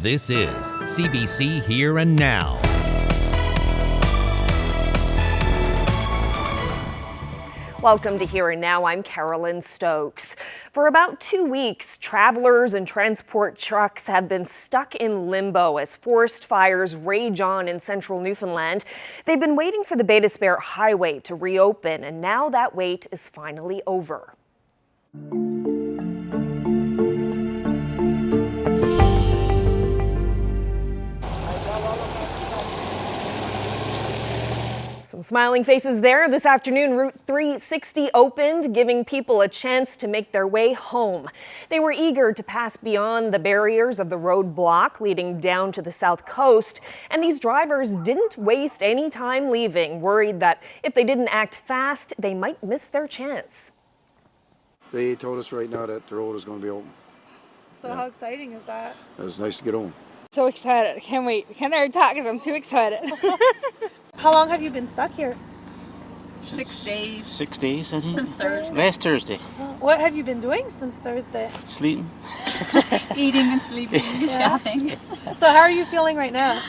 This is CBC Here and Now. Welcome to Here and Now. I'm Carolyn Stokes. For about 2 weeks, travelers and transport trucks have been stuck in limbo as forest fires rage on in central Newfoundland. They've been waiting for the Bay d'Espoir Highway to reopen, and now that wait is finally over. Some smiling faces there. This afternoon, Route 360 opened, giving people a chance to make their way home. They were eager to pass beyond the barriers of the roadblock leading down to the south coast, and these drivers didn't waste any time leaving, worried that if they didn't act fast, they might miss their chance. They told us right now that the road is going to be open. So how exciting is that? It's nice to get home. So excited. I can't wait. I can't ever talk because I'm too excited. How long have you been stuck here? 6 days. 6 days, I think. Since Thursday. Last Thursday. What have you been doing since Thursday? Sleeping. Eating and sleeping and shopping. So how are you feeling right now?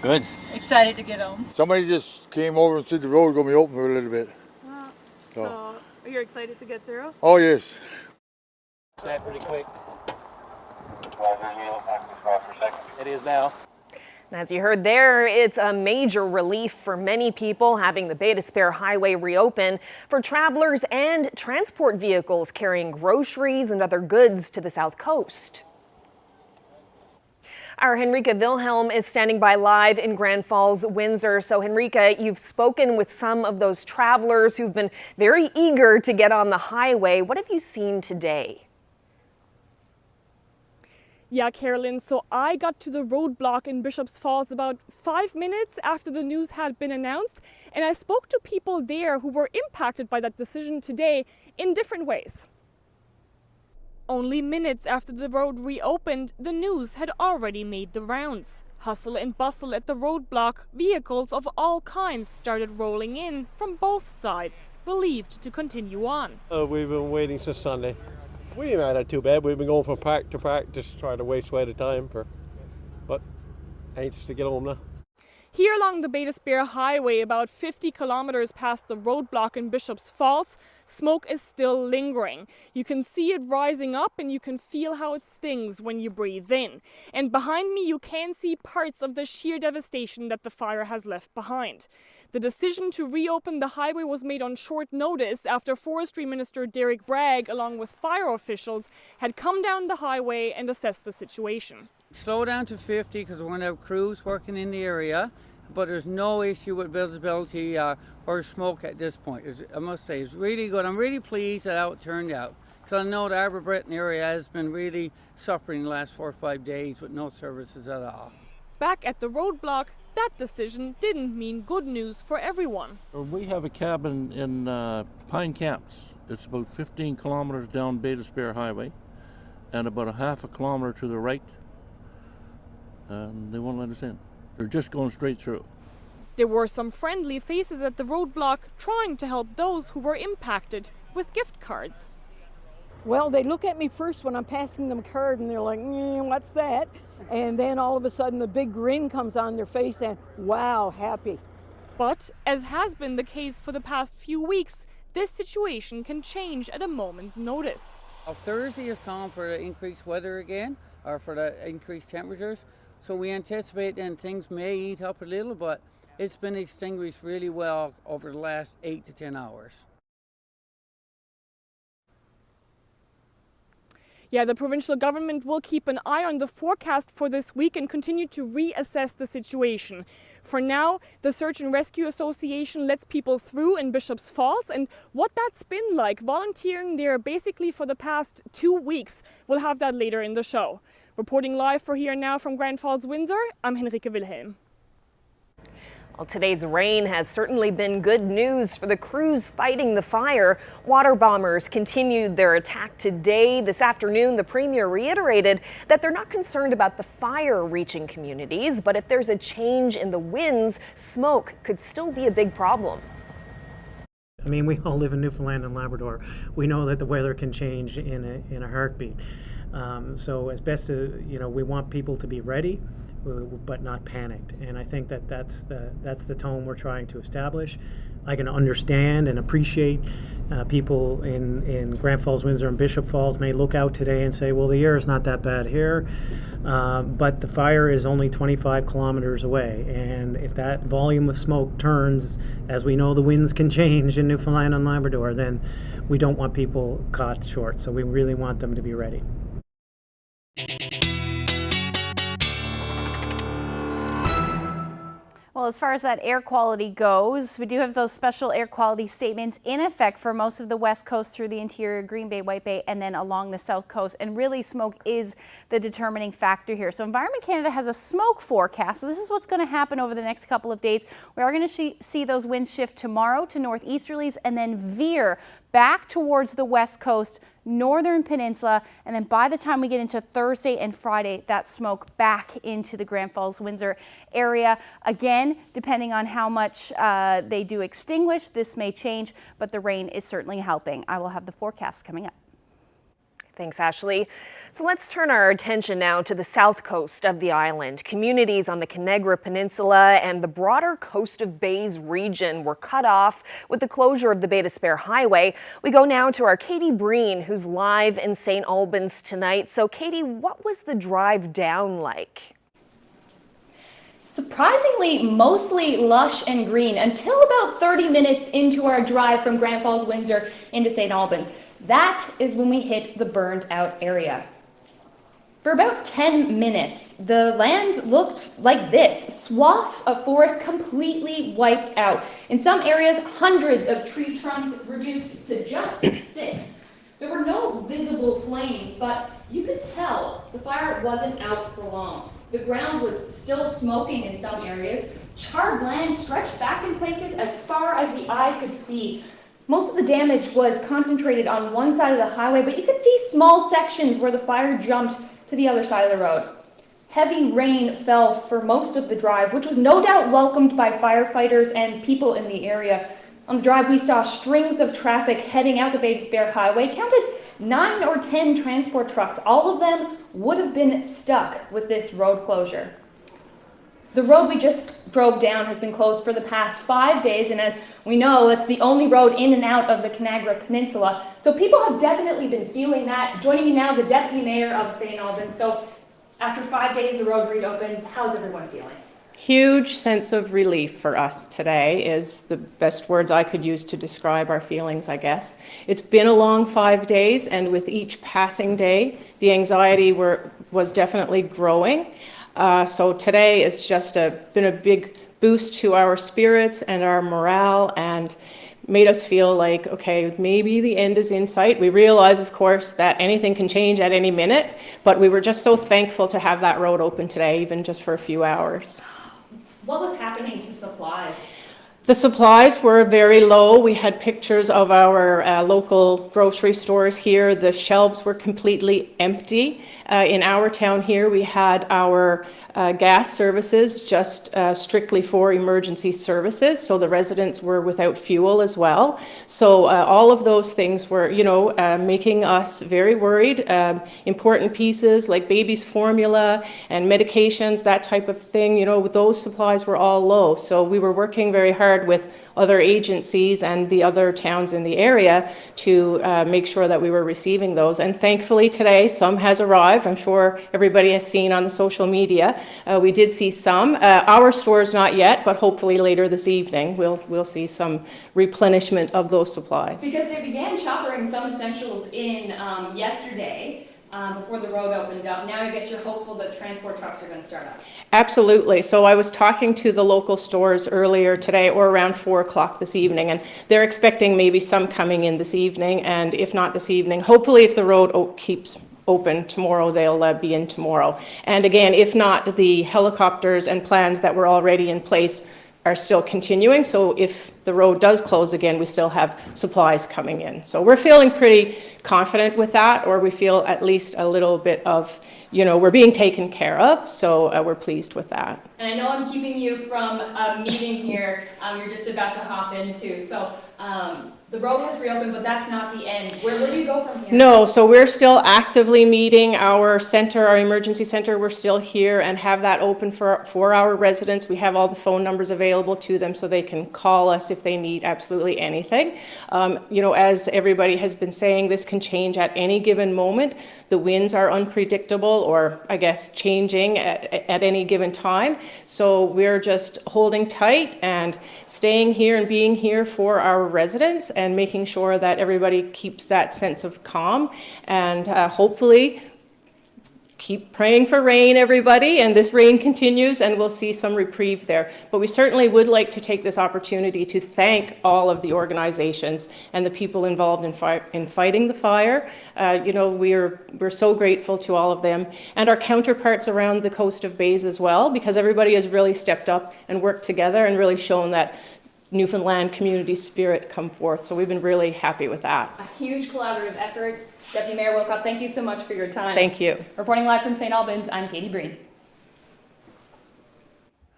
Good. Excited to get home. Somebody just came over and said the road is going to be open for a little bit. So you're excited to get through? Oh, yes. That pretty quick. It is now. As you heard there, it's a major relief for many people having the Bay d'Espoir Highway reopen for travelers and transport vehicles carrying groceries and other goods to the south coast. Our Henrika Wilhelm is standing by live in Grand Falls, Windsor. So Henrika, you've spoken with some of those travelers who've been very eager to get on the highway. What have you seen today? Yeah, Carolyn, so I got to the roadblock in Bishop's Falls about 5 minutes after the news had been announced, and I spoke to people there who were impacted by that decision today in different ways. Only minutes after the road reopened, the news had already made the rounds. Hustle and bustle at the roadblock, vehicles of all kinds started rolling in from both sides, relieved to continue on. We've been waiting since Sunday. We haven't had it too bad. We've been going from park to park, just trying to waste away the time. But anxious to get home now. Here along the Bay d'Espoir Highway, about 50 kilometers past the roadblock in Bishop's Falls, smoke is still lingering. You can see it rising up and you can feel how it stings when you breathe in. And behind me you can see parts of the sheer devastation that the fire has left behind. The decision to reopen the highway was made on short notice after Forestry Minister Derek Bragg, along with fire officials, had come down the highway and assessed the situation. Slow down to 50 because we're going to have crews working in the area, but there's no issue with visibility or smoke at this point. I must say, it's really good. I'm really pleased at how it turned out, because I know the Arbor Breton area has been really suffering the last 4 or 5 days with no services at all. Back at the roadblock, that decision didn't mean good news for everyone. We have a cabin in Pine Camps. It's about 15 kilometers down Bay d'Espoir Highway and about a half a kilometer to the right. They won't let us in. They're just going straight through. There were some friendly faces at the roadblock trying to help those who were impacted with gift cards. Well, they look at me first when I'm passing them a card and they're like, what's that? And then all of a sudden the big grin comes on their face and wow, happy. But as has been the case for the past few weeks, this situation can change at a moment's notice. Thursday is calm for the increased weather again, or for the increased temperatures. So we anticipate then things may heat up a little, but it's been extinguished really well over the last 8 to 10 hours. Yeah, the provincial government will keep an eye on the forecast for this week and continue to reassess the situation. For now, the Search and Rescue Association lets people through in Bishop's Falls, and what that's been like volunteering there basically for the past 2 weeks, we'll have that later in the show. Reporting live for Here Now from Grand Falls, Windsor, I'm Henrika Wilhelm. Well, today's rain has certainly been good news for the crews fighting the fire. Water bombers continued their attack today. This afternoon, the Premier reiterated that they're not concerned about the fire reaching communities, but if there's a change in the winds, smoke could still be a big problem. I mean, we all live in Newfoundland and Labrador. We know that the weather can change in a heartbeat. So as best as, we want people to be ready, but not panicked. And I think that's the tone we're trying to establish. I can understand and appreciate people in Grand Falls, Windsor, and Bishop Falls may look out today and say, well, the air is not that bad here, but the fire is only 25 kilometers away. And if that volume of smoke turns, as we know the winds can change in Newfoundland and Labrador, then we don't want people caught short. So we really want them to be ready. Well, as far as that air quality goes, we do have those special air quality statements in effect for most of the west coast through the interior, Green Bay, White Bay, and then along the south coast. And really, smoke is the determining factor here. So Environment Canada has a smoke forecast. So this is what's going to happen over the next couple of days. We are going to see those winds shift tomorrow to northeasterlies and then veer back towards the west coast, northern peninsula, and then by the time we get into Thursday and Friday, that smoke back into the Grand Falls, Windsor area. Again, depending on how much they do extinguish, this may change, but the rain is certainly helping. I will have the forecast coming up. Thanks, Ashley. So let's turn our attention now to the south coast of the island. Communities on the Conagra Peninsula and the broader Coast of Bays region were cut off with the closure of the Bay d'Espoir Highway. We go now to our Katie Breen, who's live in St. Albans tonight. So Katie, what was the drive down like? Surprisingly, mostly lush and green until about 30 minutes into our drive from Grand Falls, Windsor into St. Albans. That is when we hit the burned out area. For about 10 minutes, the land looked like this. Swaths of forest completely wiped out. In some areas, hundreds of tree trunks reduced to just sticks. There were no visible flames, but you could tell the fire wasn't out for long. The ground was still smoking in some areas. Charred land stretched back in places as far as the eye could see. Most of the damage was concentrated on one side of the highway, but you could see small sections where the fire jumped to the other side of the road. Heavy rain fell for most of the drive, which was no doubt welcomed by firefighters and people in the area. On the drive, we saw strings of traffic heading out the Bay d'Espoir Highway, counted 9 or 10 transport trucks. All of them would have been stuck with this road closure. The road we just drove down has been closed for the past 5 days, and as we know, it's the only road in and out of the Conagra Peninsula. So people have definitely been feeling that. Joining me now, the Deputy Mayor of St. Albans. So after 5 days, the road reopens. How's everyone feeling? Huge sense of relief for us today is the best words I could use to describe our feelings, I guess. It's been a long 5 days, and with each passing day, the anxiety was definitely growing. So today it's just been a big boost to our spirits and our morale, and made us feel like, okay, maybe the end is in sight. We realize, of course, that anything can change at any minute, but we were just so thankful to have that road open today, even just for a few hours. What was happening to supplies? The supplies were very low. We had pictures of our local grocery stores here. The shelves were completely empty. In our town here, we had our gas services just strictly for emergency services, so the residents were without fuel as well. So all of those things were, making us very worried. Important pieces like baby's formula and medications, that type of thing, those supplies were all low. So we were working very hard with other agencies and the other towns in the area to make sure that we were receiving those. And thankfully today, some has arrived. I'm sure everybody has seen on the social media. We did see some. Our stores not yet, but hopefully later this evening we'll see some replenishment of those supplies. Because they began choppering some essentials in yesterday. Before the road opened up. Now I guess you're hopeful that transport trucks are going to start up. Absolutely. So I was talking to the local stores earlier today, or around 4 o'clock this evening, and they're expecting maybe some coming in this evening, and if not this evening, hopefully if the road keeps open tomorrow, they'll be in tomorrow. And again, if not, the helicopters and plans that were already in place are still continuing. So if the road does close again, we still have supplies coming in. So we're feeling pretty confident with that, or we feel at least a little bit of, we're being taken care of. So we're pleased with that. And I know I'm keeping you from a meeting here. You're just about to hop into. So The road has reopened, but that's not the end. Where do you go from here? No, so we're still actively meeting our center, our emergency center. We're still here and have that open for our residents. We have all the phone numbers available to them so they can call us if they need absolutely anything. As everybody has been saying, this can change at any given moment. The winds are unpredictable, or I guess changing at any given time. So we're just holding tight and staying here and being here for our residents, and making sure that everybody keeps that sense of calm, and hopefully keep praying for rain, everybody, and this rain continues and we'll see some reprieve there. But we certainly would like to take this opportunity to thank all of the organizations and the people involved in fighting the fire. We're so grateful to all of them, and our counterparts around the coast of Bays as well, because everybody has really stepped up and worked together and really shown that Newfoundland community spirit come forth. So we've been really happy with that. A huge collaborative effort. Deputy Mayor Wilcott, thank you so much for your time. Thank you. Reporting live from St. Albans, I'm Katie Breen.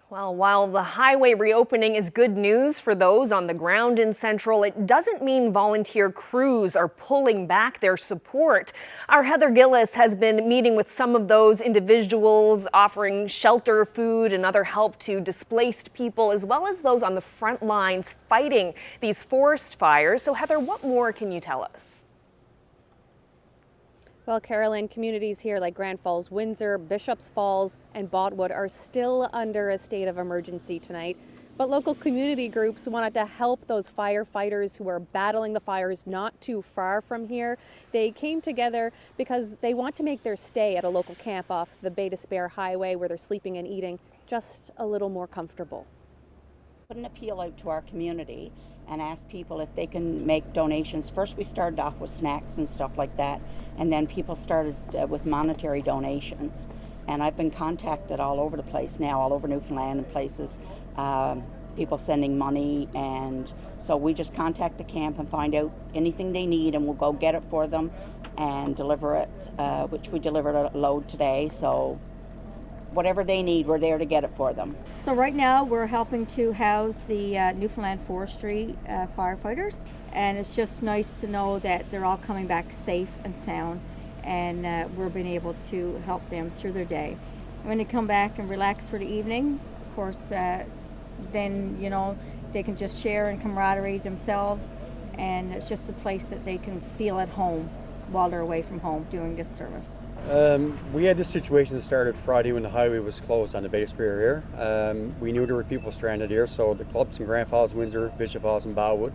Well, while the highway reopening is good news for those on the ground in Central, it doesn't mean volunteer crews are pulling back their support. Our Heather Gillis has been meeting with some of those individuals, offering shelter, food, and other help to displaced people, as well as those on the front lines fighting these forest fires. So Heather, what more can you tell us? Well, Carolyn, communities here like Grand Falls, Windsor, Bishops Falls, and Botwood are still under a state of emergency tonight. But local community groups wanted to help those firefighters who are battling the fires not too far from here. They came together because they want to make their stay at a local camp off the Bay d'Espoir Highway, where they're sleeping and eating, just a little more comfortable. Put an appeal out to our community and ask people if they can make donations. First we started off with snacks and stuff like that, and then people started with monetary donations. And I've been contacted all over the place now, all over Newfoundland and places, people sending money, and so we just contact the camp and find out anything they need, and we'll go get it for them and deliver it, which we delivered a load today. So whatever they need, we're there to get it for them. So right now we're helping to house the Newfoundland Forestry firefighters, and it's just nice to know that they're all coming back safe and sound, and we're being able to help them through their day. And when they come back and relax for the evening, of course, then they can just share in camaraderie themselves, and it's just a place that they can feel at home while they're away from home doing this service. We had this situation that started Friday when the highway was closed on the Bay d'Espoir here. We knew there were people stranded here, so the clubs in Grand Falls, Windsor, Bishop Falls and Botwood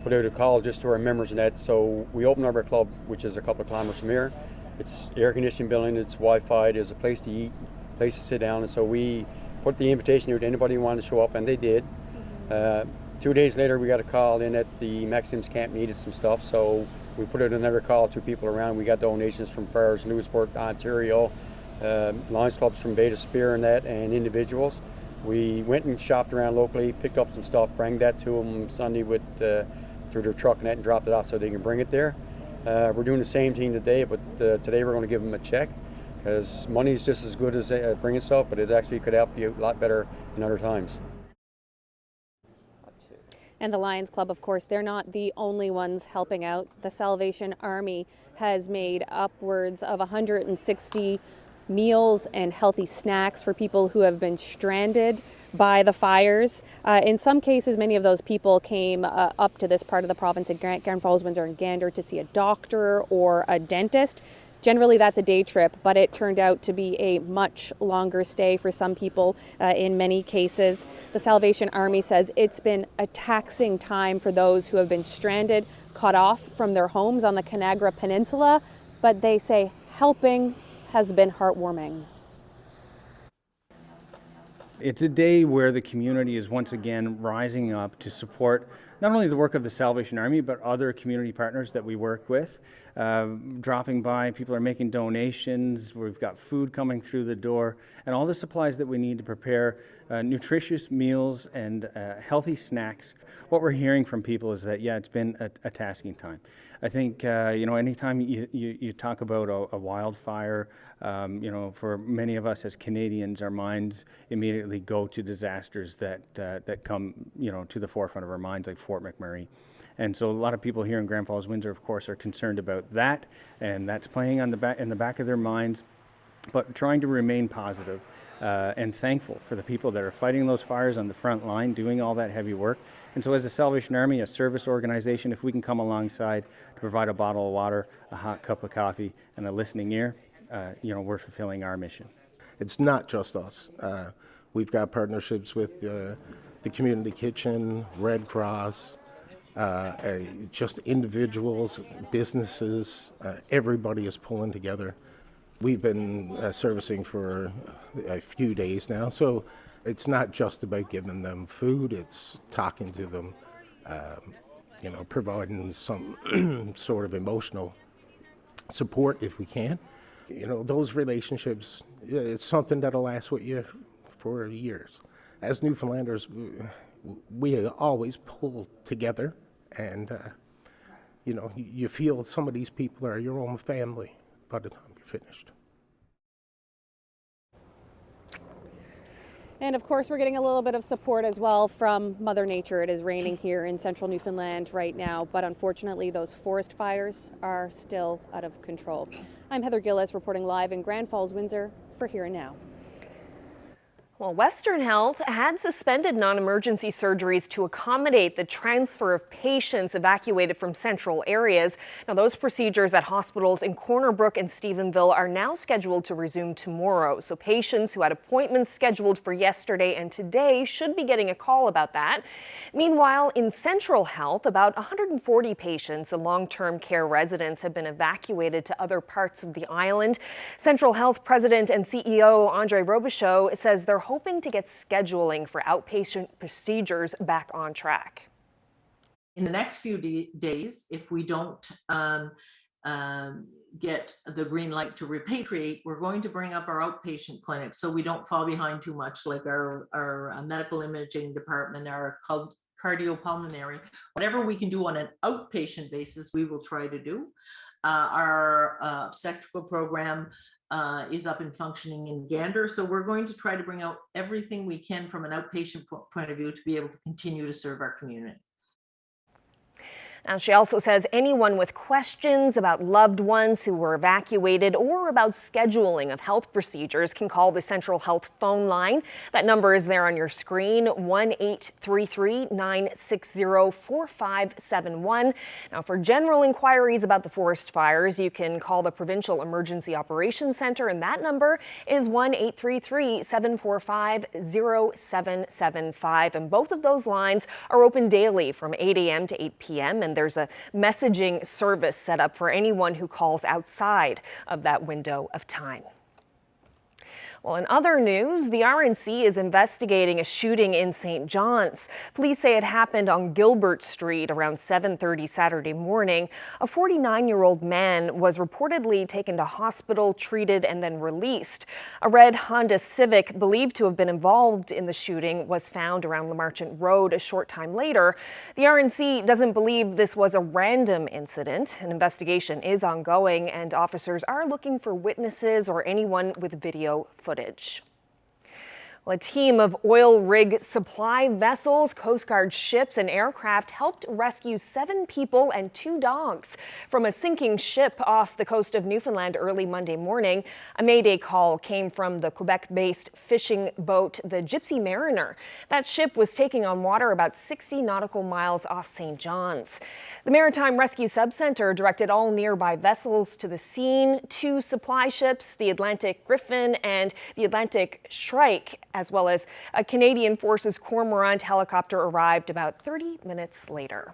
put out a call just to our members and that. So we opened up our club, which is a couple of kilometers from here. It's air conditioned building, it's Wi-Fi, there's a place to eat, place to sit down, and so we put the invitation out to anybody who wanted to show up, and they did. 2 days later we got a call in that the Maxims camp needed some stuff, so we put out another call to people around. We got donations from Fars, Lewisport, Ontario, Lions clubs from Bay d'Espoir and that, and individuals. We went and shopped around locally, picked up some stuff, bring that to them Sunday with through their truck and that, and dropped it off so they can bring it there. We're doing the same thing today, but today we're going to give them a check, because money is just as good as bringing stuff, but it actually could help you a lot better in other times. And the Lions Club, of course, they're not the only ones helping out. The Salvation Army has made upwards of 160 meals and healthy snacks for people who have been stranded by the fires. In some cases, many of those people came up to this part of the province at Grand Falls, Windsor and Gander to see a doctor or a dentist. Generally, that's a day trip, but it turned out to be a much longer stay for some people in many cases. The Salvation Army says it's been a taxing time for those who have been stranded, cut off from their homes on the Conagra Peninsula, but they say helping has been heartwarming. It's a day where the community is once again rising up to support not only the work of the Salvation Army, but other community partners that we work with. Dropping by, people are making donations, we've got food coming through the door, and all the supplies that we need to prepare nutritious meals and healthy snacks. What we're hearing from people is that, yeah, it's been a tasking time. I think, anytime you talk about a wildfire, for many of us as Canadians, our minds immediately go to disasters that come, to the forefront of our minds, like Fort McMurray. And so a lot of people here in Grand Falls, Windsor, of course, are concerned about that, and that's playing on in the back of their minds, but trying to remain positive and thankful for the people that are fighting those fires on the front line, doing all that heavy work. And so as a Salvation Army, a service organization, if we can come alongside to provide a bottle of water, a hot cup of coffee, and a listening ear, we're fulfilling our mission. It's not just us. We've got partnerships with the Community Kitchen, Red Cross, just individuals, businesses, everybody is pulling together. We've been servicing for a few days now, so it's not just about giving them food, it's talking to them, providing some sort of emotional support if we can. Those relationships, it's something that'll last with you for years. As Newfoundlanders, we always pull together, and you feel some of these people are your own family by the time you're finished. And of course, we're getting a little bit of support as well from Mother Nature. It is raining here in central Newfoundland right now, but unfortunately those forest fires are still out of control. I'm Heather Gillis reporting live in Grand Falls, Windsor for Here and Now. Well, Western Health had suspended non-emergency surgeries to accommodate the transfer of patients evacuated from central areas. Now, those procedures at hospitals in Corner Brook and Stephenville are now scheduled to resume tomorrow. So patients who had appointments scheduled for yesterday and today should be getting a call about that. Meanwhile, in Central Health, about 140 patients and long-term care residents have been evacuated to other parts of the island. Central Health President and CEO Andre Robichaud says they're hoping to get scheduling for outpatient procedures back on track. In the next few days, if we don't get the green light to repatriate, we're going to bring up our outpatient clinic so we don't fall behind too much, like our medical imaging department, our cardiopulmonary. Whatever we can do on an outpatient basis, we will try to do. Our obstetrical program is up and functioning in Gander. So we're going to try to bring out everything we can from an outpatient point of view to be able to continue to serve our community. Now, she also says anyone with questions about loved ones who were evacuated or about scheduling of health procedures can call the Central Health phone line. That number is there on your screen, 1-833-960-4571. Now, for general inquiries about the forest fires, you can call the Provincial Emergency Operations Center, and that number is 1-833-745-0775. And both of those lines are open daily from 8 a.m. to 8 p.m. And there's a messaging service set up for anyone who calls outside of that window of time. Well, in other news, the RNC is investigating a shooting in St. John's. Police say it happened on Gilbert Street around 7:30 Saturday morning. A 49-year-old man was reportedly taken to hospital, treated, and then released. A red Honda Civic believed to have been involved in the shooting was found around Lamarchant Road a short time later. The RNC doesn't believe this was a random incident. An investigation is ongoing, and officers are looking for witnesses or anyone with video footage. Well, a team of oil rig supply vessels, Coast Guard ships, and aircraft helped rescue 7 people and 2 dogs from a sinking ship off the coast of Newfoundland early Monday morning. A Mayday call came from the Quebec-based fishing boat, the Gypsy Mariner. That ship was taking on water about 60 nautical miles off St. John's. The Maritime Rescue Subcenter directed all nearby vessels to the scene. 2 supply ships, the Atlantic Griffin and the Atlantic Shrike, as well as a Canadian Forces Cormorant helicopter arrived about 30 minutes later.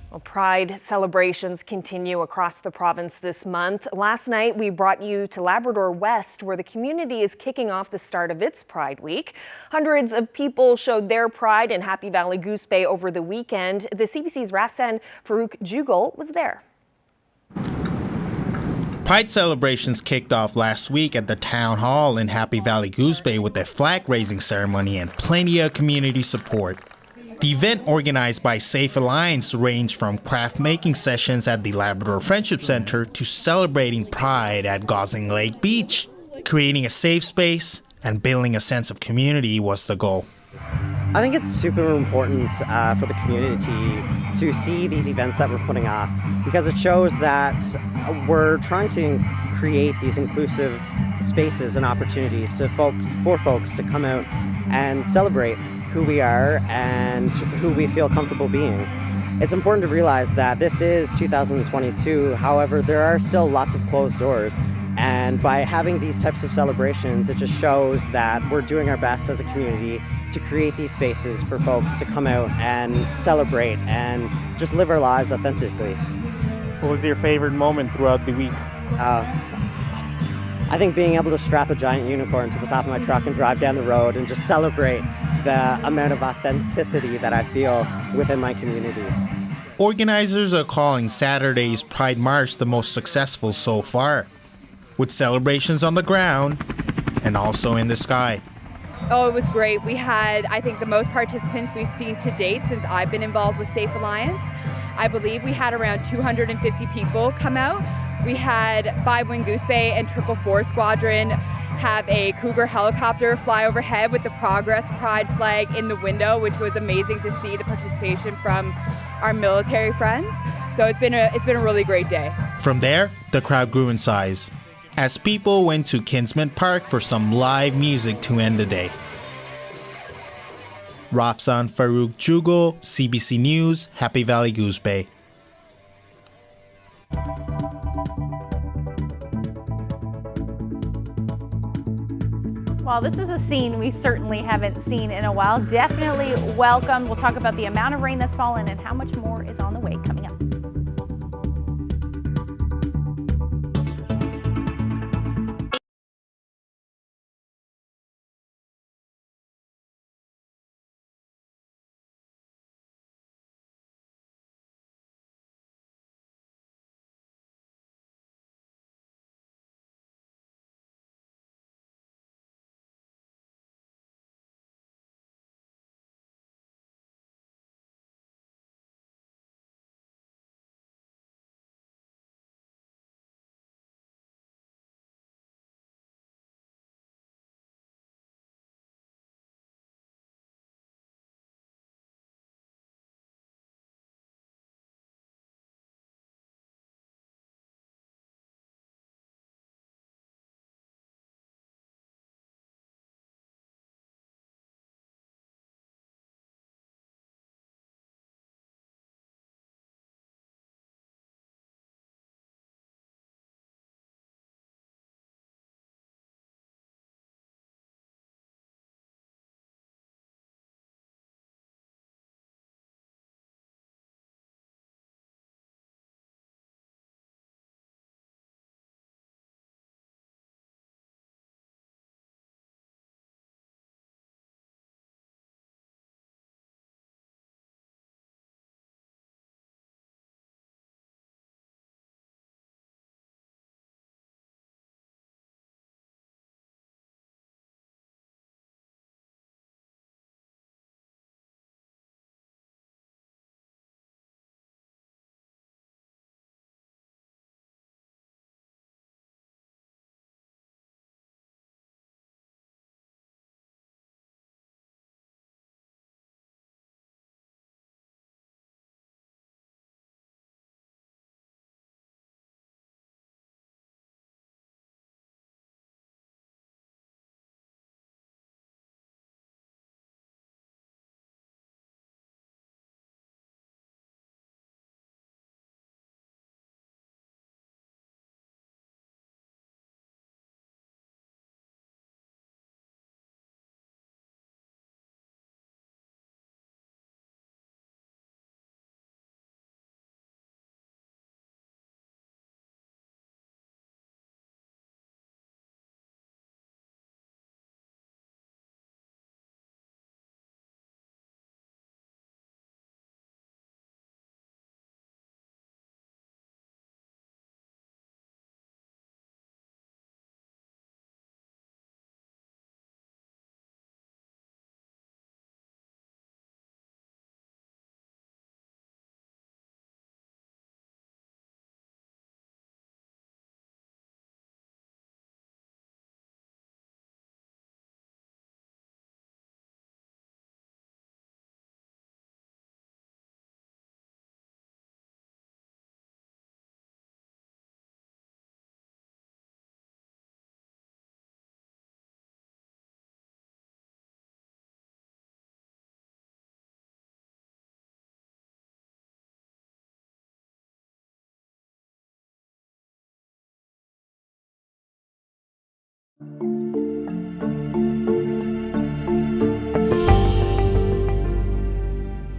Well, Pride celebrations continue across the province this month. Last night, we brought you to Labrador West, where the community is kicking off the start of its Pride Week. Hundreds of people showed their pride in Happy Valley Goose Bay over the weekend. The CBC's Rafsan Farouk Jugal was there. Pride celebrations kicked off last week at the Town Hall in Happy Valley Goose Bay with a flag-raising ceremony and plenty of community support. The event, organized by Safe Alliance, ranged from craft-making sessions at the Labrador Friendship Center to celebrating Pride at Gosling Lake Beach. Creating a safe space, and building a sense of community was the goal. I think it's super important for the community to see these events that we're putting off, because it shows that we're trying to create these inclusive spaces and opportunities for folks to come out and celebrate who we are and who we feel comfortable being. It's important to realize that this is 2022, however, there are still lots of closed doors. And by having these types of celebrations, it just shows that we're doing our best as a community to create these spaces for folks to come out and celebrate and just live our lives authentically. What was your favorite moment throughout the week? I think being able to strap a giant unicorn to the top of my truck and drive down the road and just celebrate the amount of authenticity that I feel within my community. Organizers are calling Saturday's Pride March the most successful so far, with celebrations on the ground and also in the sky. Oh, it was great. We had, I think, the most participants we've seen to date since I've been involved with Safe Alliance. I believe we had around 250 people come out. We had 5 Wing Goose Bay and 444 Squadron have a Cougar helicopter fly overhead with the Progress Pride flag in the window, which was amazing to see the participation from our military friends. So it's been a really great day. From there, the crowd grew in size as people went to Kinsman Park for some live music to end the day. Rafsan Farouk Jugo, CBC News, Happy Valley Goose Bay. Well, this is a scene we certainly haven't seen in a while. Definitely welcome. We'll talk about the amount of rain that's fallen and how much more is on the way coming up.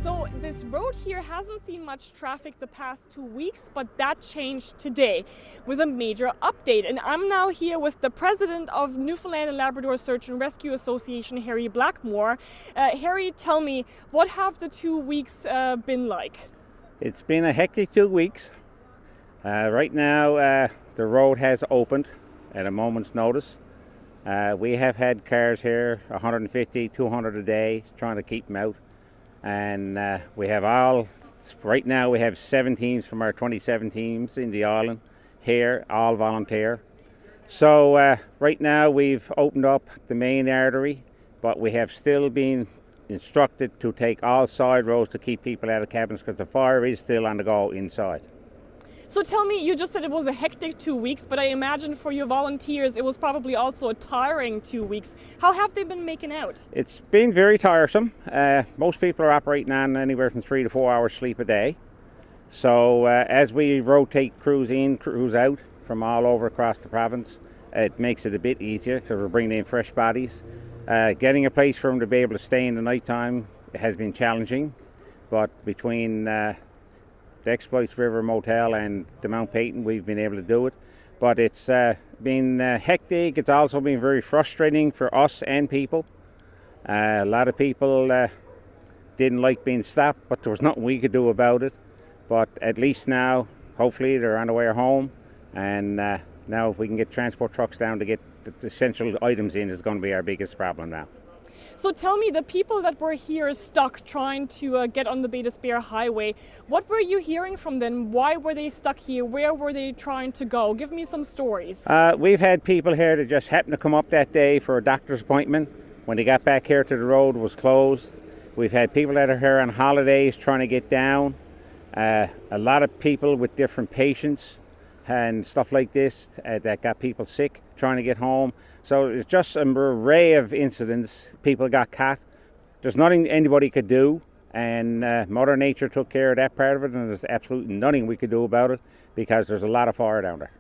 So this road here hasn't seen much traffic the past 2 weeks, but that changed today with a major update. And I'm now here with the president of Newfoundland and Labrador Search and Rescue Association, Harry Blackmore. Harry, tell me, what have the 2 weeks been like? It's been a hectic 2 weeks. Right now, the road has opened at a moment's notice. We have had cars here, 150, 200 a day, trying to keep them out. And right now we have 7 teams from our 27 teams in the island here, all volunteer. So right now we've opened up the main artery, but we have still been instructed to take all side roads to keep people out of cabins because the fire is still on the go inside. So tell me, you just said it was a hectic 2 weeks, but I imagine for your volunteers it was probably also a tiring 2 weeks. How have they been making out? It's been very tiresome. Most people are operating on anywhere from 3 to 4 hours sleep a day. So as we rotate crews in, crews out from all over across the province, it makes it a bit easier because we're bringing in fresh bodies. Getting a place for them to be able to stay in the night time has been challenging, but between the Exploits River Motel and the Mount Peyton, we've been able to do it. But it's been hectic. It's also been very frustrating for us and people. A lot of people didn't like being stopped, but there was nothing we could do about it. But at least now, hopefully, they're on the way home. And now if we can get transport trucks down to get the essential items in, is going to be our biggest problem now. So tell me, the people that were here stuck trying to get on the Bay d'Espoir highway, what were you hearing from them? Why were they stuck here? Where were they trying to go? Give me some stories. We've had people here that just happened to come up that day for a doctor's appointment. When they got back here to the road, it was closed. We've had people that are here on holidays trying to get down. A lot of people with different patients and stuff like this that got people sick trying to get home. So it's just an array of incidents. People got caught. There's nothing anybody could do, and Mother Nature took care of that part of it, and there's absolutely nothing we could do about it because there's a lot of fire down there.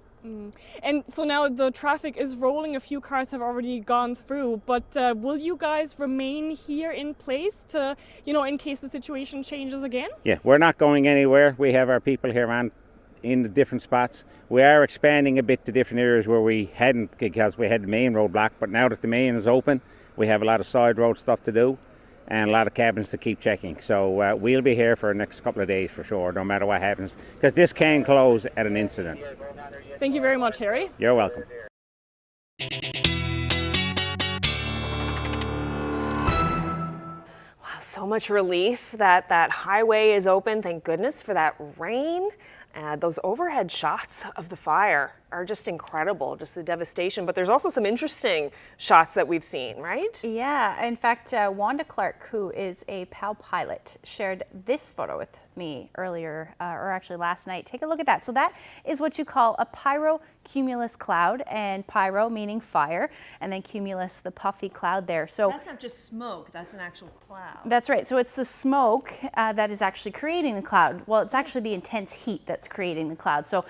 And so now the traffic is rolling. A few cars have already gone through, but will you guys remain here in place to, in case the situation changes again? Yeah, we're not going anywhere. We have our people here in the different spots. We are expanding a bit to different areas where we hadn't because we had the main road blocked, but now that the main is open, we have a lot of side road stuff to do and a lot of cabins to keep checking. So we'll be here for the next couple of days for sure, no matter what happens, because this can close at an incident. Thank you very much, Harry. You're welcome. Wow, so much relief that that highway is open. Thank goodness for that rain. Those overhead shots of the fire are just incredible, just the devastation. But there's also some interesting shots that we've seen, right? Yeah, in fact, Wanda Clark, who is a PAL pilot, shared this photo with me earlier, or actually last night. Take a look at that. So that is what you call a Pyrocumulus Cloud, and pyro meaning fire, and then cumulus, the puffy cloud there. So that's not just smoke, that's an actual cloud. That's right. So it's the smoke that is actually creating the cloud. Well, it's actually the intense heat that's creating the cloud. So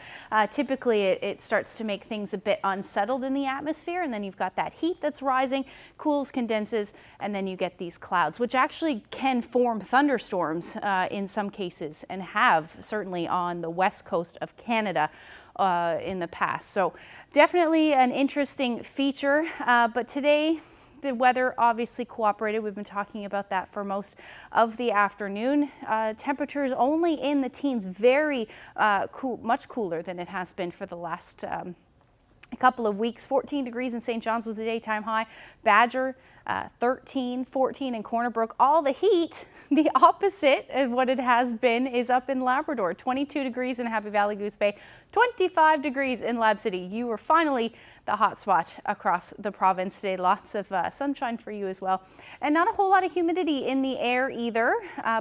typically it starts to make things a bit unsettled in the atmosphere, and then you've got that heat that's rising, cools, condenses, and then you get these clouds, which actually can form thunderstorms in some cases, and have certainly on the west coast of Canada in the past. So definitely an interesting feature, but today the weather obviously cooperated. We've been talking about that for most of the afternoon. Temperatures only in the teens, very cool, much cooler than it has been for the last a couple of weeks. 14 degrees in St. John's was the daytime high. Badger, 13, 14 in Corner Brook. All the heat, the opposite of what it has been, is up in Labrador. 22 degrees in Happy Valley Goose Bay, 25 degrees in Lab City. You were finally the hot spot across the province today. Lots of sunshine for you as well. And not a whole lot of humidity in the air either,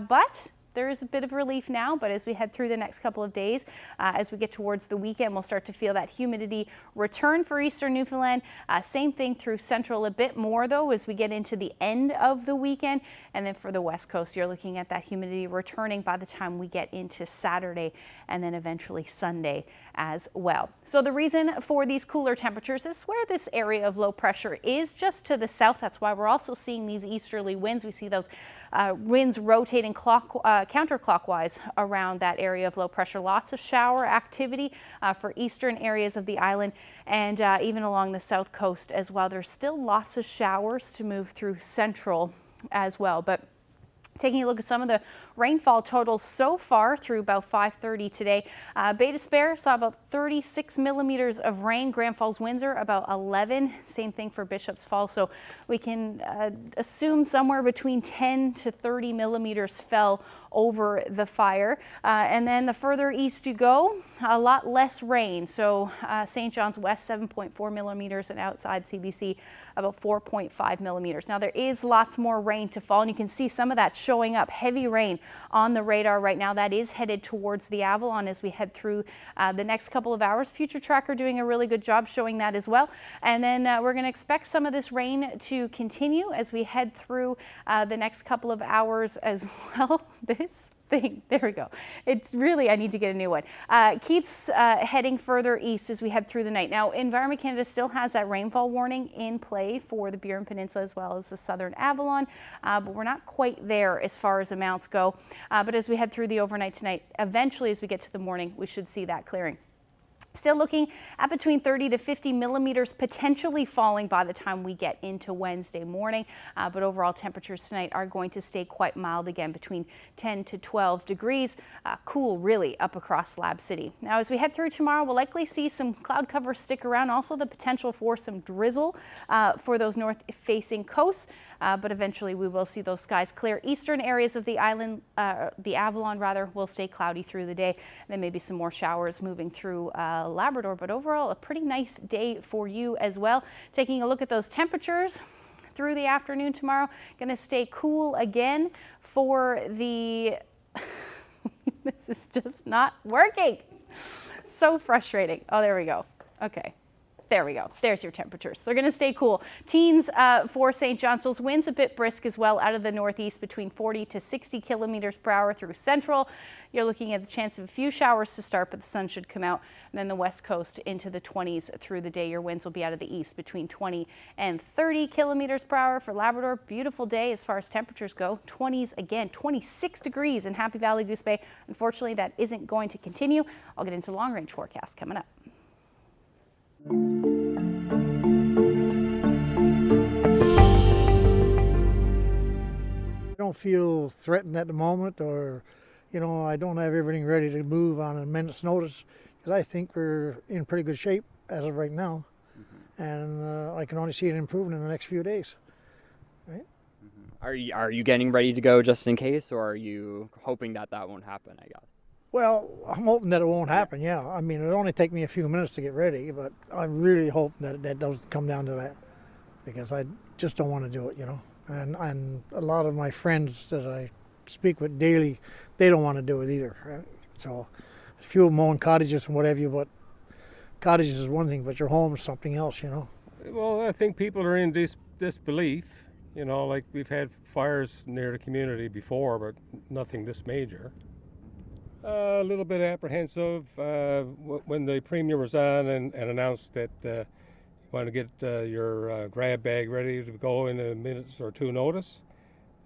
but there is a bit of relief now, but as we head through the next couple of days, as we get towards the weekend, we'll start to feel that humidity return for eastern Newfoundland. Same thing through central, a bit more though as we get into the end of the weekend. And then for the west coast, you're looking at that humidity returning by the time we get into Saturday and then eventually Sunday as well. So the reason for these cooler temperatures is where this area of low pressure is just to the south. That's why we're also seeing these easterly winds. We see those winds rotating counterclockwise around that area of low pressure. Lots of shower activity for eastern areas of the island and even along the south coast as well. There's still lots of showers to move through central as well. But taking a look at some of the rainfall totals so far through about 5:30 today. Bay d'Espoir saw about 36 millimeters of rain. Grand Falls, Windsor about 11. Same thing for Bishops Falls. So we can assume somewhere between 10 to 30 millimeters fell over the fire. And then the further east you go, a lot less rain. So St. John's West 7.4 millimeters and outside CBC about 4.5 millimeters. Now there is lots more rain to fall and you can see some of that showing up. Heavy rain on the radar right now. That is headed towards the Avalon as we head through the next couple of hours. Future Tracker doing a really good job showing that as well. And then we're going to expect some of this rain to continue as we head through the next couple of hours as well. This thing, there we go. It's really, I need to get a new one. Keeps heading further east as we head through the night. Now, Environment Canada still has that rainfall warning in play for the Burin Peninsula as well as the southern Avalon, but we're not quite there as far as amounts go. But as we head through the overnight tonight, eventually as we get to the morning, we should see that clearing. Still looking at between 30 to 50 millimeters potentially falling by the time we get into Wednesday morning. But overall temperatures tonight are going to stay quite mild again, between 10 to 12 degrees. Cool really up across Slab City. Now as we head through tomorrow, we'll likely see some cloud cover stick around. Also the potential for some drizzle for those north facing coasts. But eventually we will see those skies clear. Eastern areas of the island, the Avalon rather, will stay cloudy through the day. Then maybe some more showers moving through Labrador, but overall a pretty nice day for you as well. Taking a look at those temperatures through the afternoon tomorrow, going to stay cool again for the this is just not working. So frustrating. Oh, there we go. Okay. There we go. There's your temperatures. They're going to stay cool. Teens for St. John's. Those winds a bit brisk as well out of the northeast, between 40 to 60 kilometers per hour through central. You're looking at the chance of a few showers to start, but the sun should come out. And then the west coast into the 20s through the day. Your winds will be out of the east between 20 and 30 kilometers per hour for Labrador. Beautiful day as far as temperatures go. 20s again, 26 degrees in Happy Valley, Goose Bay. Unfortunately, that isn't going to continue. I'll get into long range forecast coming up. I don't feel threatened at the moment, or I don't have everything ready to move on a minute's notice, because I think we're in pretty good shape as of right now. And I can only see it improving in the next few days. Right? Are you getting ready to go just in case, or are you hoping that won't happen, I guess? Well, I'm hoping that it won't happen, yeah. I mean, it'll only take me a few minutes to get ready, but I really hope that that doesn't come down to that, because I just don't want to do it, And a lot of my friends that I speak with daily, they don't want to do it either. Right? So a few of them own cottages and whatever, but cottages is one thing, but your home is something else, Well, I think people are in disbelief, like we've had fires near the community before, but nothing this major. A little bit apprehensive when the Premier was on and announced that you want to get your grab bag ready to go in a minute or two notice.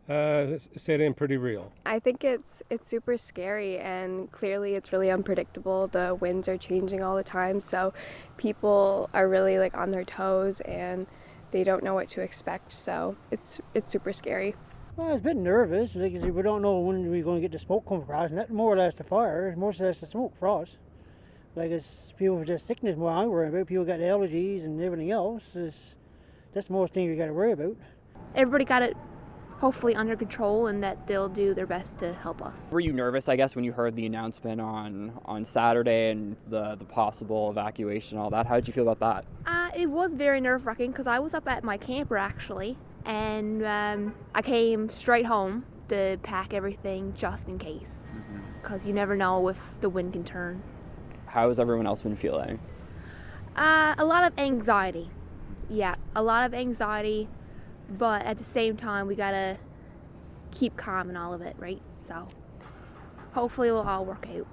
Set in pretty real. I think it's super scary, and clearly it's really unpredictable. The winds are changing all the time, so people are really on their toes and they don't know what to expect. So it's super scary. Well, I was a bit nervous because we don't know when we're going to get the smoke come across, and that's more or less the fire, more or less the smoke for us. It's people with just sickness more I worry about. People got allergies and everything else. That's the most thing you got to worry about. Everybody got it hopefully under control, and that they'll do their best to help us. Were you nervous, I guess, when you heard the announcement on Saturday and the possible evacuation and all that? How did you feel about that? It was very nerve-wracking because I was up at my camper actually, and I came straight home have to pack everything just in case, because you never know if the wind can turn. How has everyone else been feeling? A lot of anxiety. Yeah, a lot of anxiety, but at the same time, we gotta keep calm in all of it, right? So hopefully it'll all work out.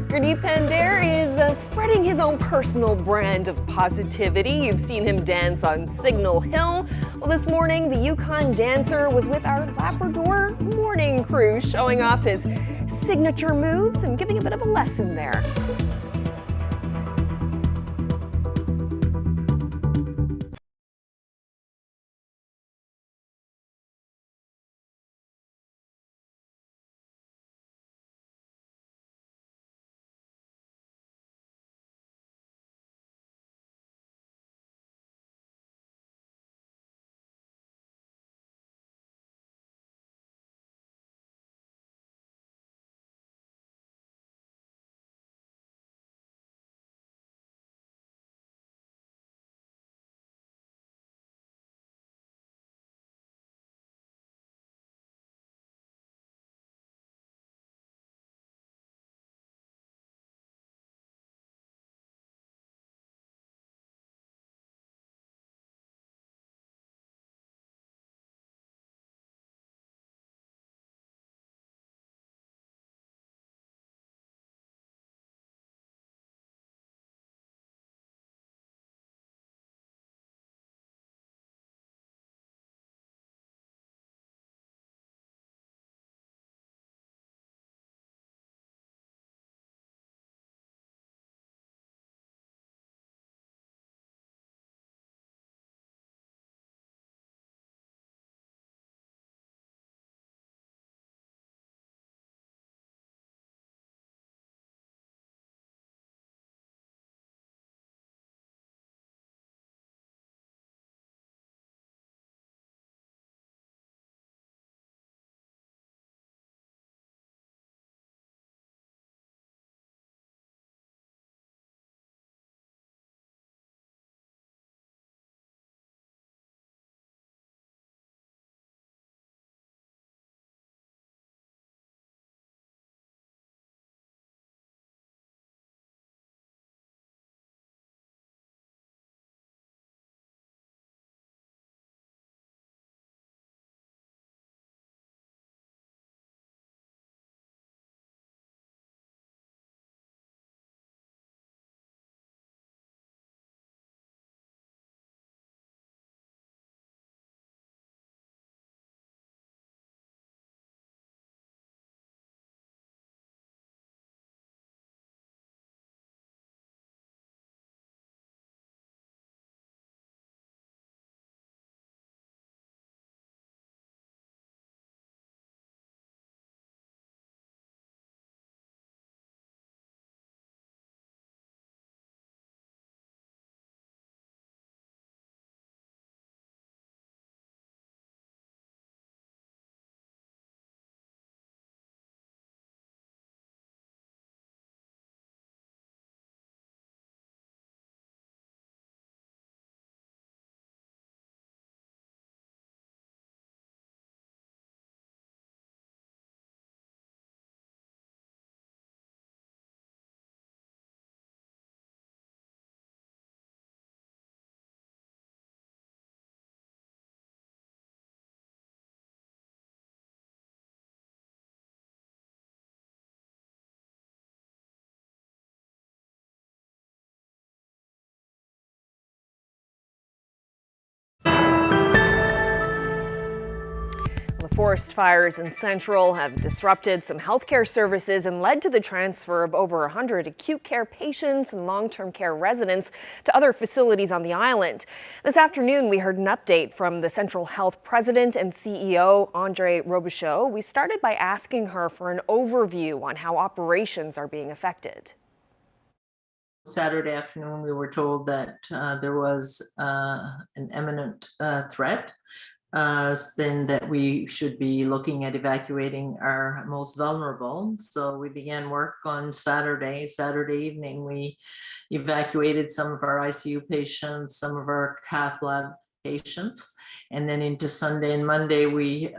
Gurdeep Pandare is spreading his own personal brand of positivity. You've seen him dance on Signal Hill. Well, this morning, the Yukon dancer was with our Labrador morning crew, showing off his signature moves and giving a bit of a lesson there. The forest fires in Central have disrupted some healthcare services and led to the transfer of over 100 acute care patients and long-term care residents to other facilities on the island. This afternoon, we heard an update from the Central Health President and CEO, Andre Robichaud. We started by asking her for an overview on how operations are being affected. Saturday afternoon, we were told that there was an imminent threat then that we should be looking at evacuating our most vulnerable. So we began work on Saturday evening. We evacuated some of our ICU patients, some of our cath lab patients, and then into Sunday and Monday, we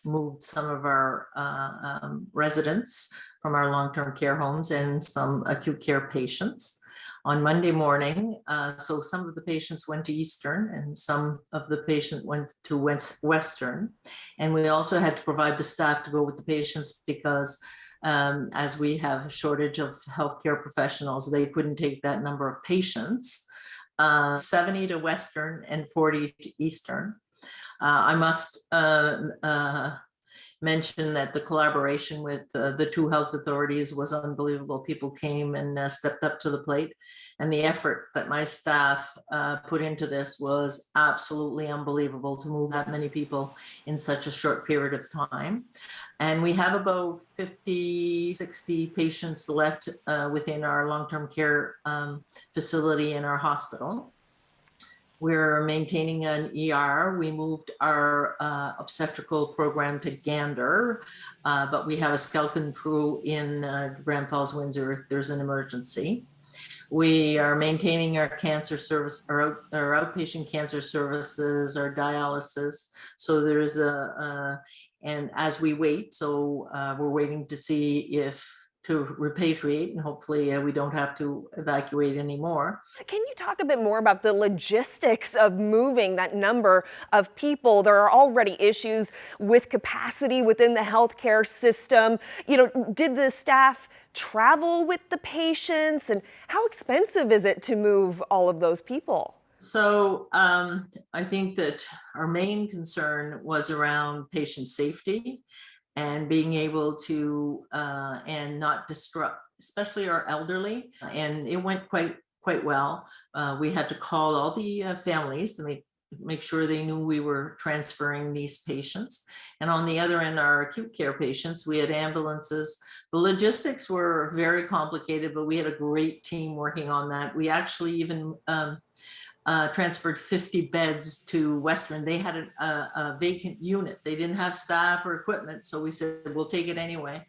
moved some of our residents from our long-term care homes and some acute care patients. On Monday morning, so some of the patients went to Eastern and some of the patients went to Western. And we also had to provide the staff to go with the patients because as we have a shortage of healthcare professionals, they couldn't take that number of patients. 70 to Western and 40 to Eastern. I must mention that the collaboration with the two health authorities was unbelievable. People came and stepped up to the plate, and the effort that my staff put into this was absolutely unbelievable to move that many people in such a short period of time. And we have about 50, 60 patients left within our long-term care facility in our hospital. We're maintaining an ER. We moved our obstetrical program to Gander, but we have a skeleton crew in Grand Falls, Windsor if there's an emergency. We are maintaining our cancer service, our outpatient cancer services, our dialysis. So there's and as we wait, so we're waiting to see if to repatriate, and hopefully we don't have to evacuate anymore. Can you talk a bit more about the logistics of moving that number of people? There are already issues with capacity within the healthcare system. You know, did the staff travel with the patients, and how expensive is it to move all of those people? So I think that our main concern was around patient safety and being able to and not disrupt, especially our elderly. And it went quite well. We had to call all the families to make sure they knew we were transferring these patients. And on the other end, our acute care patients, we had ambulances. The logistics were very complicated, but we had a great team working on that. We actually even transferred 50 beds to Western. They had a vacant unit. They didn't have staff or equipment. So we said, we'll take it anyway.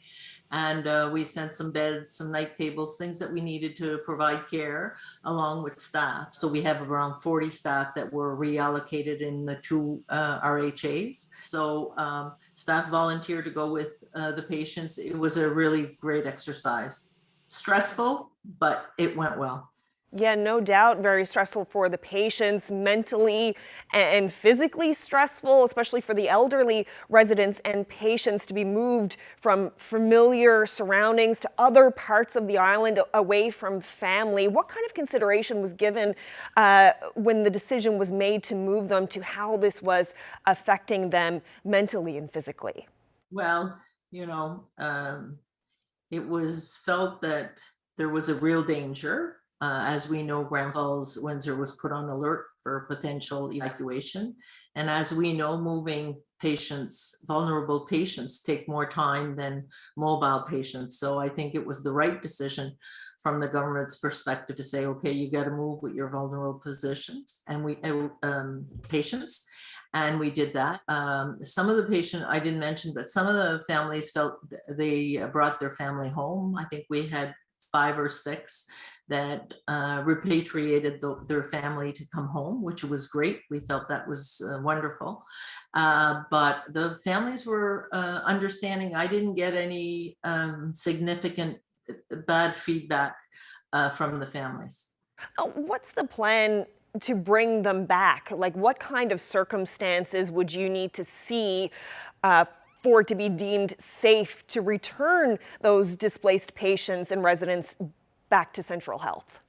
And we sent some beds, some night tables, things that we needed to provide care along with staff. So we have around 40 staff that were reallocated in the two RHAs. So staff volunteered to go with the patients. It was a really great exercise. Stressful, but it went well. Yeah, no doubt, very stressful for the patients, mentally and physically stressful, especially for the elderly residents and patients to be moved from familiar surroundings to other parts of the island away from family. What kind of consideration was given when the decision was made to move them to how this was affecting them mentally and physically? Well, you know, it was felt that there was a real danger. As we know, Grand Falls, Windsor was put on alert for potential evacuation. And as we know, moving patients, vulnerable patients, take more time than mobile patients. So I think it was the right decision from the government's perspective to say, okay, you got to move with your vulnerable positions and patients. And we did that. Some of the patients, I didn't mention, but some of the families felt they brought their family home. I think we had 5 or 6 that repatriated their family to come home, which was great. We felt that was wonderful. But the families were understanding. I didn't get any significant bad feedback from the families. What's the plan to bring them back? Like, what kind of circumstances would you need to see for it to be deemed safe to return those displaced patients and residents back to Central Health?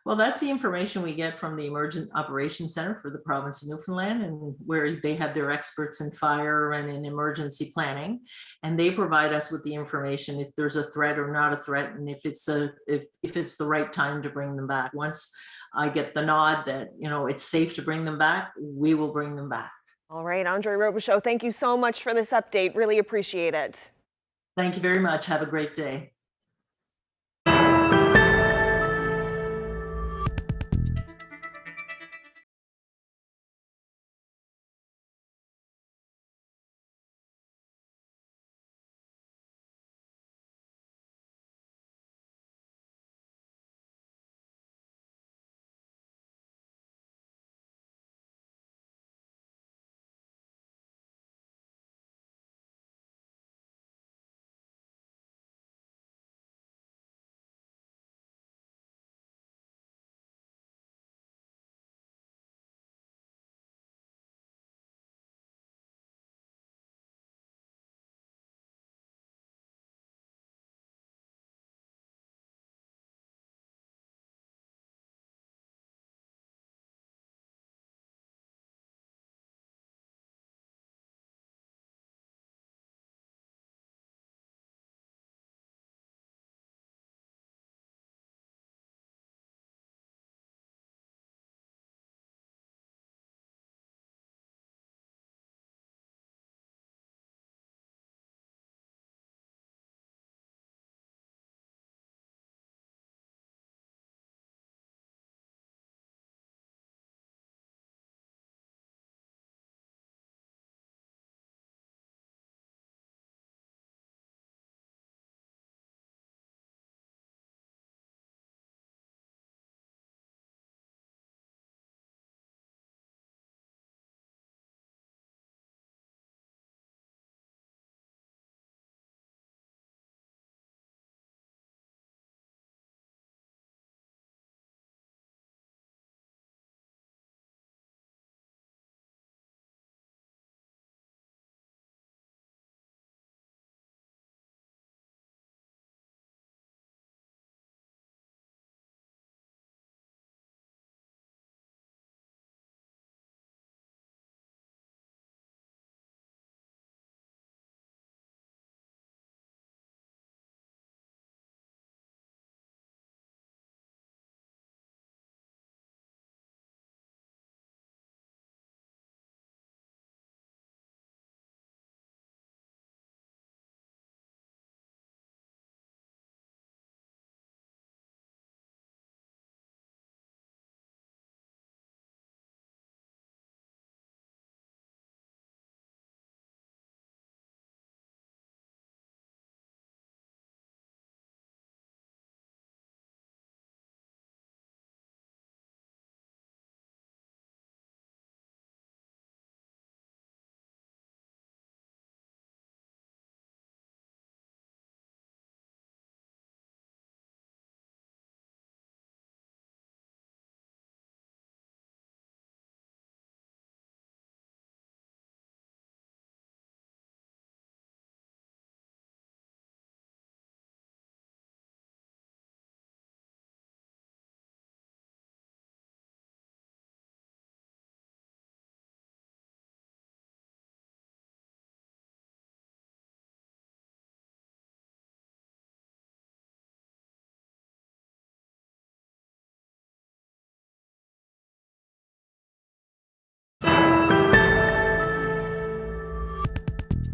Well, that's the information we get from the Emergent Operations Center for the province of Newfoundland, and where they have their experts in fire and in emergency planning, and they provide us with the information if there's a threat or not a threat, and if it's the right time to bring them back. Once I get the nod that, you know, it's safe to bring them back, we will bring them back. All right, Andre Robichaud, thank you so much for this update. Really appreciate it. Thank you very much. Have a great day.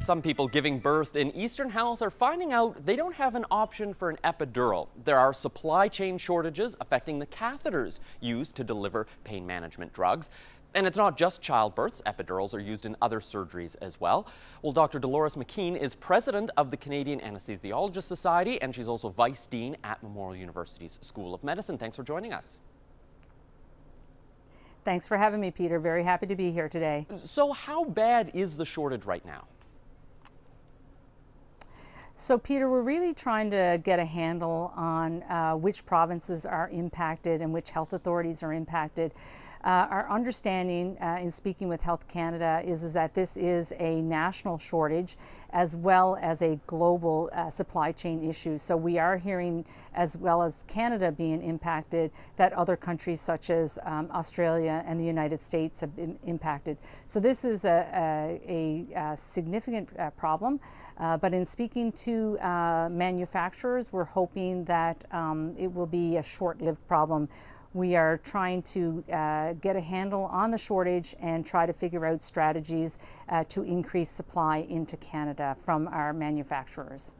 Some people giving birth in Eastern Health are finding out they don't have an option for an epidural. There are supply chain shortages affecting the catheters used to deliver pain management drugs. And it's not just childbirths. Epidurals are used in other surgeries as well. Well, Dr. Dolores McKean is president of the Canadian Anesthesiologist Society, and she's also vice dean at Memorial University's School of Medicine. Thanks for joining us. Thanks for having me, Peter. Very happy to be here today. So how bad is the shortage right now? So, Peter, we're really trying to get a handle on which provinces are impacted and which health authorities are impacted. Our understanding in speaking with Health Canada is that this is a national shortage as well as a global supply chain issue. So we are hearing, as well as Canada being impacted, that other countries such as Australia and the United States have been impacted. So this is a significant problem. But in speaking to manufacturers, we're hoping that it will be a short-lived problem. We are trying to get a handle on the shortage and try to figure out strategies to increase supply into Canada from our manufacturers.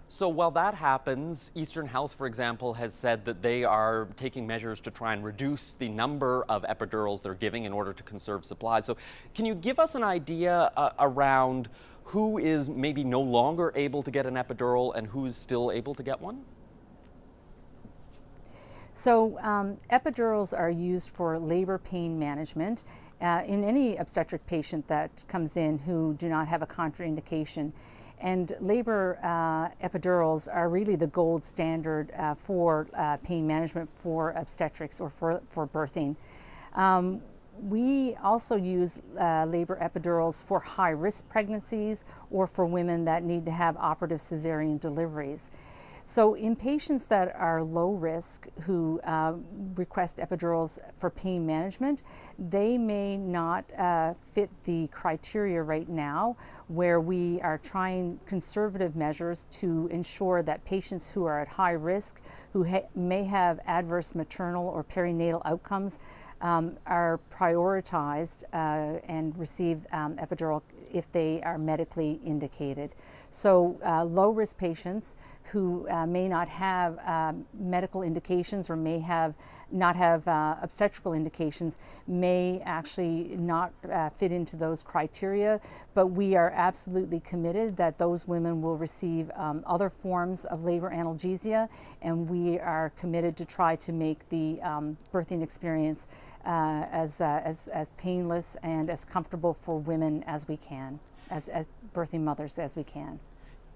So while that happens, Eastern Health, for example, has said that they are taking measures to try and reduce the number of epidurals they're giving in order to conserve supplies. So can you give us an idea around who is maybe no longer able to get an epidural and who's still able to get one? So epidurals are used for labor pain management in any obstetric patient that comes in who do not have a contraindication. And labor epidurals are really the gold standard for pain management for obstetrics or for birthing. We also use labor epidurals for high-risk pregnancies or for women that need to have operative cesarean deliveries. So in patients that are low risk who request epidurals for pain management, they may not fit the criteria right now, where we are trying conservative measures to ensure that patients who are at high risk, who may have adverse maternal or perinatal outcomes, are prioritized and receive epidural if they are medically indicated. So low-risk patients who may not have medical indications or may not have obstetrical indications may actually not fit into those criteria, but we are absolutely committed that those women will receive other forms of labor analgesia, and we are committed to try to make the birthing experience as painless and as comfortable for women as we can, as birthing mothers as we can.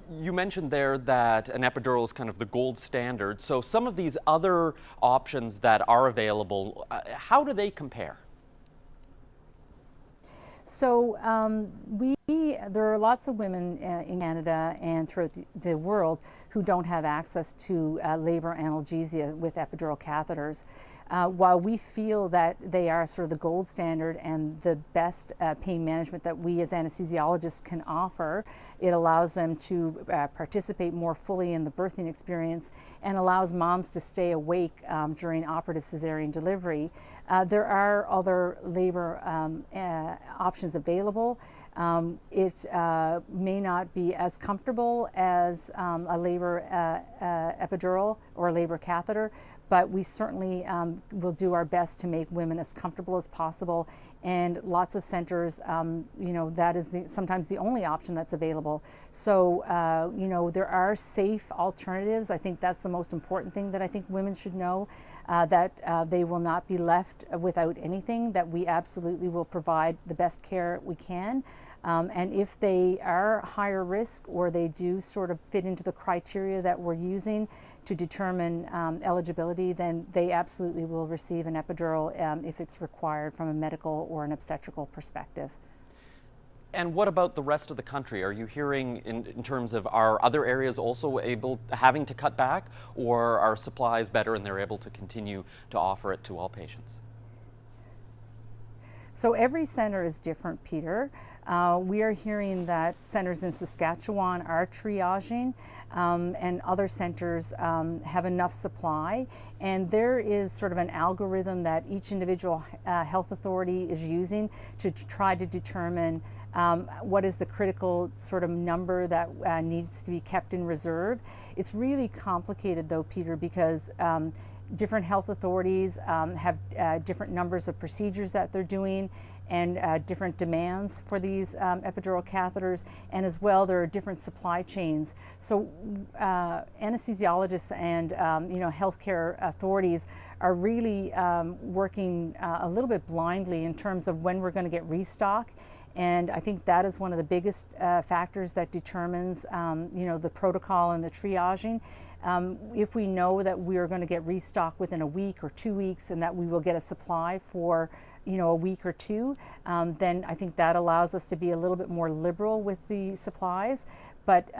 You mentioned there that an epidural is kind of the gold standard. So some of these other options that are available, how do they compare? So there are lots of women in Canada and throughout the world who don't have access to labor analgesia with epidural catheters. While we feel that they are sort of the gold standard and the best pain management that we as anesthesiologists can offer, it allows them to participate more fully in the birthing experience and allows moms to stay awake during operative cesarean delivery. There are other labor options available. It may not be as comfortable as a labor epidural or a labor catheter, but we certainly will do our best to make women as comfortable as possible. And lots of centers, that is sometimes the only option that's available. So, there are safe alternatives. I think that's the most important thing that I think women should know, that they will not be left without anything, that we absolutely will provide the best care we can. And if they are higher risk or they do sort of fit into the criteria that we're using to determine eligibility, then they absolutely will receive an epidural if it's required from a medical or an obstetrical perspective. And what about the rest of the country? Are you hearing in terms of, are other areas also having to cut back, or are supplies better and they're able to continue to offer it to all patients? So every center is different, Peter. We are hearing that centers in Saskatchewan are triaging and other centers have enough supply, and there is sort of an algorithm that each individual health authority is using to try to determine what is the critical sort of number that needs to be kept in reserve. It's really complicated though, Peter, because different health authorities have different numbers of procedures that they're doing and different demands for these epidural catheters, and as well there are different supply chains. So anesthesiologists and healthcare authorities are really working a little bit blindly in terms of when we're going to get restock. And I think that is one of the biggest factors that determines the protocol and the triaging. If we know that we are going to get restock within a week or 2 weeks and that we will get a supply for a week or two, then I think that allows us to be a little bit more liberal with the supplies. But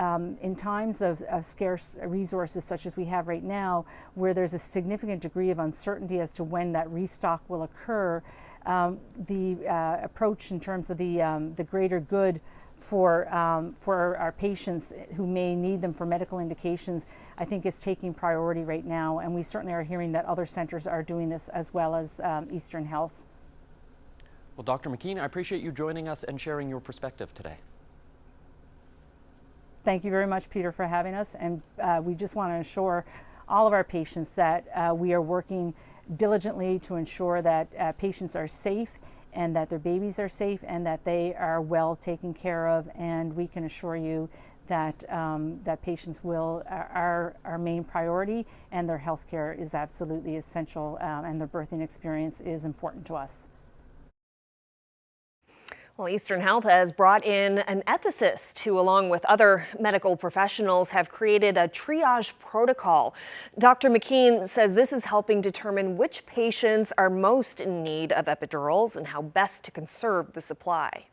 in times of scarce resources such as we have right now, where there's a significant degree of uncertainty as to when that restock will occur, the approach in terms of the greater good for our patients who may need them for medical indications, I think is taking priority right now. And we certainly are hearing that other centers are doing this as well as Eastern Health. Well, Dr. McKean, I appreciate you joining us and sharing your perspective today. Thank you very much, Peter, for having us. And we just want to assure all of our patients that we are working diligently to ensure that patients are safe and that their babies are safe and that they are well taken care of. And we can assure you that that patients are our main priority, and their health care is absolutely essential, and their birthing experience is important to us. Well, Eastern Health has brought in an ethicist who, along with other medical professionals, have created a triage protocol. Dr. McKean says this is helping determine which patients are most in need of epidurals and how best to conserve the supply.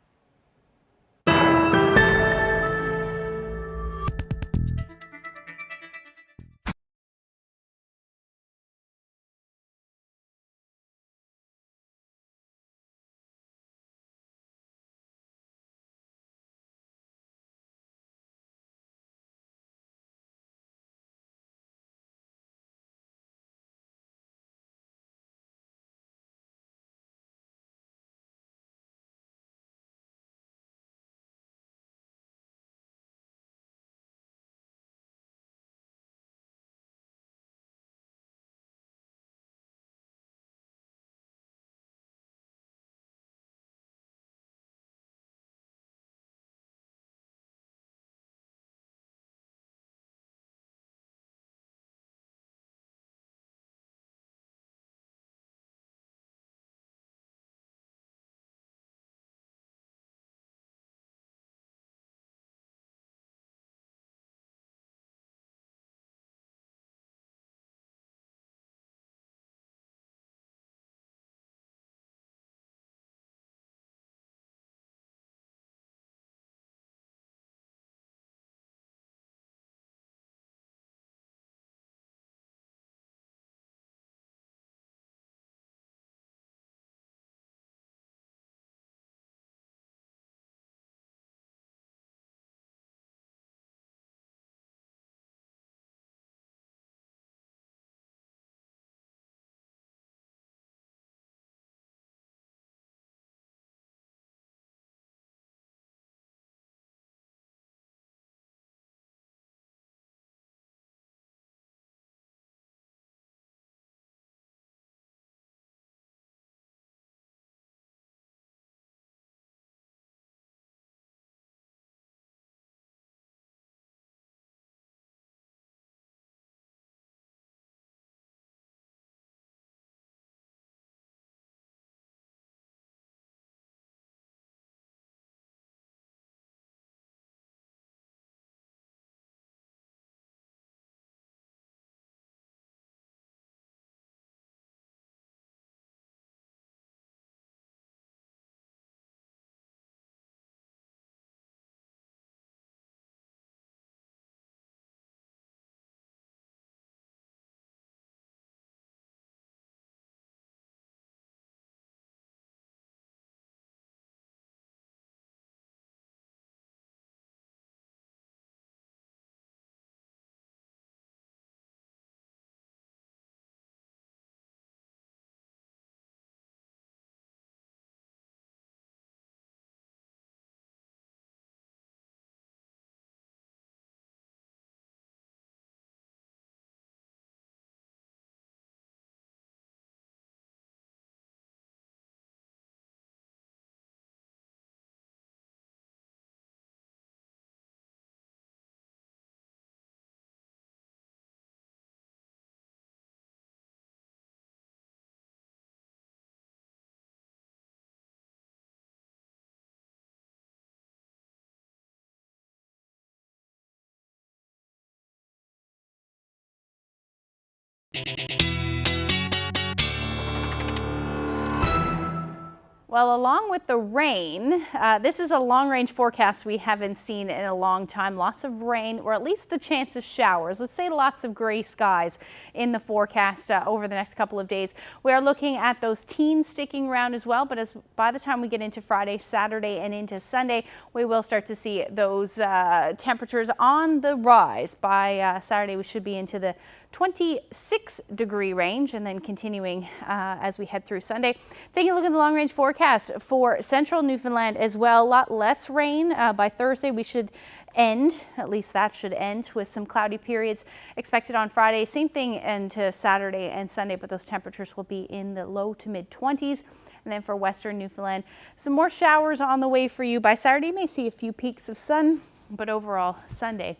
Well, along with the rain, this is a long-range forecast we haven't seen in a long time. Lots of rain, or at least the chance of showers. Let's say lots of gray skies in the forecast over the next couple of days. We are looking at those teens sticking around as well, but by the time we get into Friday, Saturday, and into Sunday, we will start to see those temperatures on the rise. By Saturday, we should be into the 26-degree range, and then continuing as we head through Sunday. Taking a look at the long-range forecast for central Newfoundland as well. A lot less rain. By Thursday, we should end, at least that should end, with some cloudy periods expected on Friday. Same thing into Saturday and Sunday, but those temperatures will be in the low to mid-20s. And then for western Newfoundland, some more showers on the way for you. By Saturday, you may see a few peaks of sun, but overall, Sunday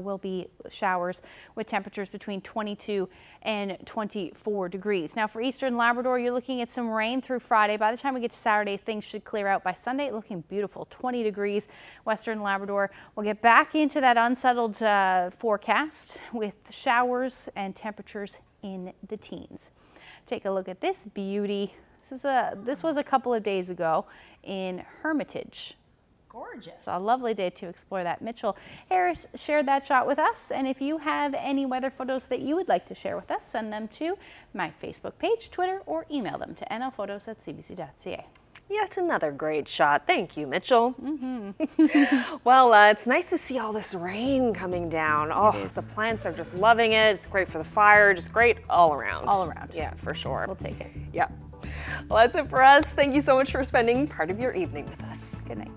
will be showers with temperatures between 22 and 24 degrees. Now for eastern Labrador, you're looking at some rain through Friday. By the time we get to Saturday, things should clear out. By Sunday, looking beautiful, 20 degrees. Western Labrador will get back into that unsettled forecast with showers and temperatures in the teens. Take a look at this beauty. This was a couple of days ago in Hermitage. Gorgeous. So a lovely day to explore that. Mitchell Harris shared that shot with us, and if you have any weather photos that you would like to share with us, send them to my Facebook page, Twitter, or email them to nlphotos@cbc.ca. Yet another great shot. Thank you, Mitchell. Well, it's nice to see all this rain coming down. Oh, the plants are just loving it. It's great for the fire. Just great all around. All around. Yeah, for sure. We'll take it. Yeah. Well, that's it for us. Thank you so much for spending part of your evening with us. Good night.